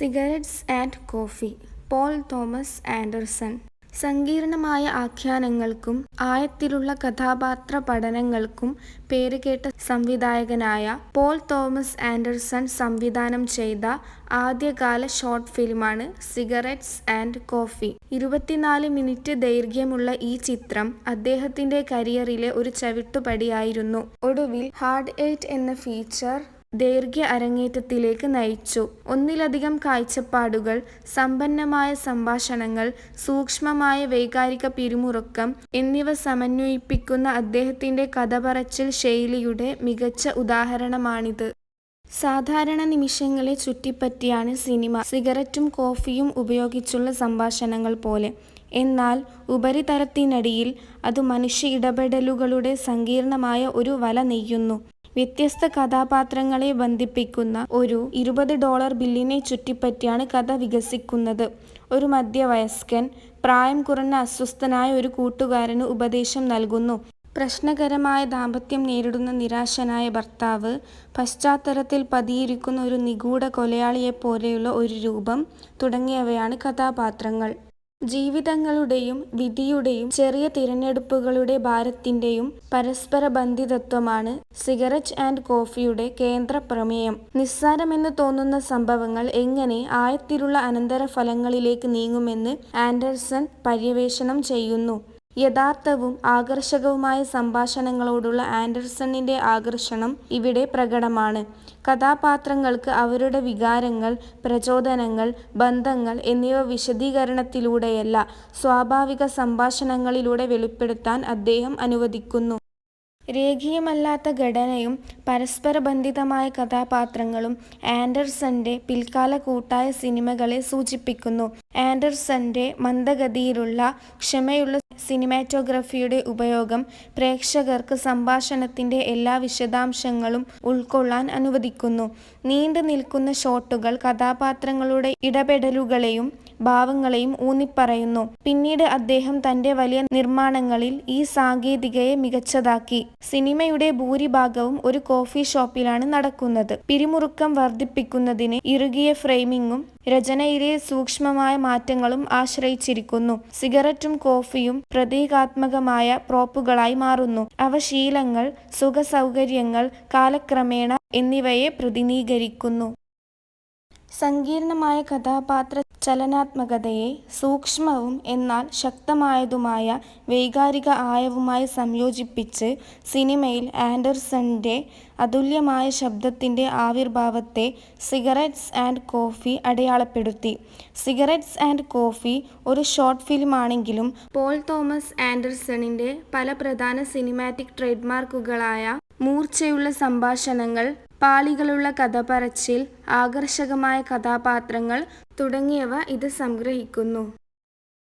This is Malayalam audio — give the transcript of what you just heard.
Cigarettes and coffee. Paul Thomas Anderson. സങ്കീർണമായ ആഖ്യാനങ്ങൾക്കും ആഴത്തിലുള്ള കഥാപാത്ര പഠനങ്ങൾക്കും പേരുകേട്ട സംവിധായകനായ പോൾ തോമസ് ആൻഡേഴ്സൺ സംവിധാനം ചെയ്ത ആദ്യകാല ഷോർട്ട് ഫിലിമാണ് സിഗരറ്റ്സ് ആൻഡ് കോഫി. 24 മിനിറ്റ് ദൈർഘ്യമുള്ള ഈ ചിത്രം അദ്ദേഹത്തിന്റെ കരിയറിലെ ഒരു ചവിട്ടുപടിയായിരുന്നു. ഒടുവിൽ ഹാർഡ് 8 എന്ന ഫീച്ചർ ദീർഘ അരങ്ങേറ്റത്തിലേക്ക് നയിച്ചു. ഒന്നിലധികം കാഴ്ചപ്പാടുകൾ, സമ്പന്നമായ സംഭാഷണങ്ങൾ, സൂക്ഷ്മമായ വൈകാരിക പിരിമുറുക്കം എന്നിവ സമന്വയിപ്പിക്കുന്ന അദ്ദേഹത്തിന്റെ കഥപറച്ചിൽ ശൈലിയുടെ മികച്ച ഉദാഹരണമാണിത്. സാധാരണ നിമിഷങ്ങളെ ചുറ്റിപ്പറ്റിയാണ് സിനിമ സിഗരറ്റും കോഫിയും ഉപയോഗിച്ചുള്ള സംഭാഷണങ്ങൾ പോലെ. എന്നാൽ ഉപരിതലത്തിനടിയിൽ അത് മനുഷ്യ ഇടപെടലുകളുടെ സങ്കീർണമായ ഒരു വല നെയ്യുന്നു. വ്യത്യസ്ത കഥാപാത്രങ്ങളെ ബന്ധിപ്പിക്കുന്ന ഒരു $20 ബില്ലിനെ ചുറ്റിപ്പറ്റിയാണ് കഥ വികസിക്കുന്നത്. ഒരു മധ്യവയസ്കൻ പ്രായം കുറഞ്ഞ അസ്വസ്ഥനായ ഒരു കൂട്ടുകാരന് ഉപദേശം നൽകുന്നു. പ്രശ്നകരമായ ദാമ്പത്യം നേരിടുന്ന നിരാശനായ ഭർത്താവ്, പശ്ചാത്തലത്തിൽ പതിയിരിക്കുന്ന ഒരു നിഗൂഢ കൊലയാളിയെപ്പോലെയുള്ള ഒരു രൂപം തുടങ്ങിയവയാണ് കഥാപാത്രങ്ങൾ. ജീവിതങ്ങളുടെയും വിധിയുടെയും ചെറിയ തിരഞ്ഞെടുപ്പുകളുടെ ഭാരത്തിന്റെയും പരസ്പര ബന്ധിതത്വമാണ് സിഗരറ്റ് ആൻഡ് കോഫിയുടെ കേന്ദ്ര പ്രമേയം. നിസ്സാരമെന്ന് തോന്നുന്ന സംഭവങ്ങൾ എങ്ങനെ ആഴത്തിലുള്ള അനന്തരഫലങ്ങളിലേക്ക് നീങ്ങുമെന്ന് ആൻഡേഴ്സൺ പര്യവേക്ഷണം ചെയ്യുന്നു. യഥാർത്ഥവും ആകർഷകവുമായ സംഭാഷണങ്ങളോടുള്ള ആൻഡേഴ്സണിന്റെ ആകർഷണം ഇവിടെ പ്രകടമാണ്. കഥാപാത്രങ്ങൾക്ക് അവരുടെ വികാരങ്ങൾ, പ്രചോദനങ്ങൾ, ബന്ധങ്ങൾ എന്നിവ വിശദീകരണത്തിലൂടെയല്ല, സ്വാഭാവിക സംഭാഷണങ്ങളിലൂടെ വെളിപ്പെടുത്താൻ അദ്ദേഹം അനുവദിക്കുന്നു. രേഖീയമല്ലാത്ത ഘടനയും പരസ്പരബന്ധിതമായ കഥാപാത്രങ്ങളും ആൻഡേഴ്സന്റെ പിൽക്കാല കൂട്ടായ സിനിമകളെ സൂചിപ്പിക്കുന്നു. ആൻഡേഴ്സന്റെ മന്ദഗതിയിലുള്ള, ക്ഷമയുള്ള സിനിമാറ്റോഗ്രഫിയുടെ ഉപയോഗം പ്രേക്ഷകർക്ക് സംഭാഷണത്തിന്റെ എല്ലാ വിശദാംശങ്ങളും ഉൾക്കൊള്ളാൻ അനുവദിക്കുന്നു. നീണ്ടു നിൽക്കുന്ന ഷോട്ടുകൾ കഥാപാത്രങ്ങളുടെ ഇടപെടലുകളെയും ഭാവങ്ങളെയും ഊന്നിപ്പറയുന്നു. പിന്നീട് അദ്ദേഹം തന്റെ വലിയ നിർമ്മാണങ്ങളിൽ ഈ സാങ്കേതികതയെ മികച്ചതാക്കി. സിനിമയുടെ ഭൂരിഭാഗവും ഒരു കോഫി ഷോപ്പിലാണ് നടക്കുന്നത്. പിരിമുറുക്കം വർദ്ധിപ്പിക്കുന്നതിന് ഇറുകിയ ഫ്രെയിമിങ്ങും രചനയിലെ സൂക്ഷ്മമായ മാറ്റങ്ങളും ആശ്രയിച്ചിരിക്കുന്നു. സിഗരറ്റും കോഫിയും പ്രതീകാത്മകമായ പ്രോപ്പുകളായി മാറുന്നു. അവ ശീലങ്ങൾ, സുഖസൗകര്യങ്ങൾ, കാലക്രമേണ എന്നിവയെ പ്രതിനിധീകരിക്കുന്നു. സങ്കീർണമായ കഥാപാത്ര ചലനാത്മകതയെ സൂക്ഷ്മവും എന്നാൽ ശക്തമായതുമായ വൈകാരിക ആഴവുമായി സംയോജിപ്പിച്ച് സിനിമയിൽ ആൻഡേഴ്സന്റെ അതുല്യമായ ശബ്ദത്തിന്റെ ആവിർഭാവത്തെ സിഗരറ്റ്സ് ആൻഡ് കോഫി അടയാളപ്പെടുത്തി. സിഗരറ്റ്സ് ആൻഡ് കോഫി ഒരു ഷോർട്ട് ഫിലിമാണെങ്കിലും പോൾ തോമസ് ആൻഡേഴ്സണിന്റെ പല പ്രധാന സിനിമാറ്റിക് ട്രേഡ്മാർക്കുകളായ മൂർച്ചയുള്ള സംഭാഷണങ്ങൾ, പാളികളുള്ള കഥപറച്ചിൽ, ആകർഷകമായ കഥാപാത്രങ്ങൾ തുടങ്ങിയവ ഇത് സംഗ്രഹിക്കുന്നു.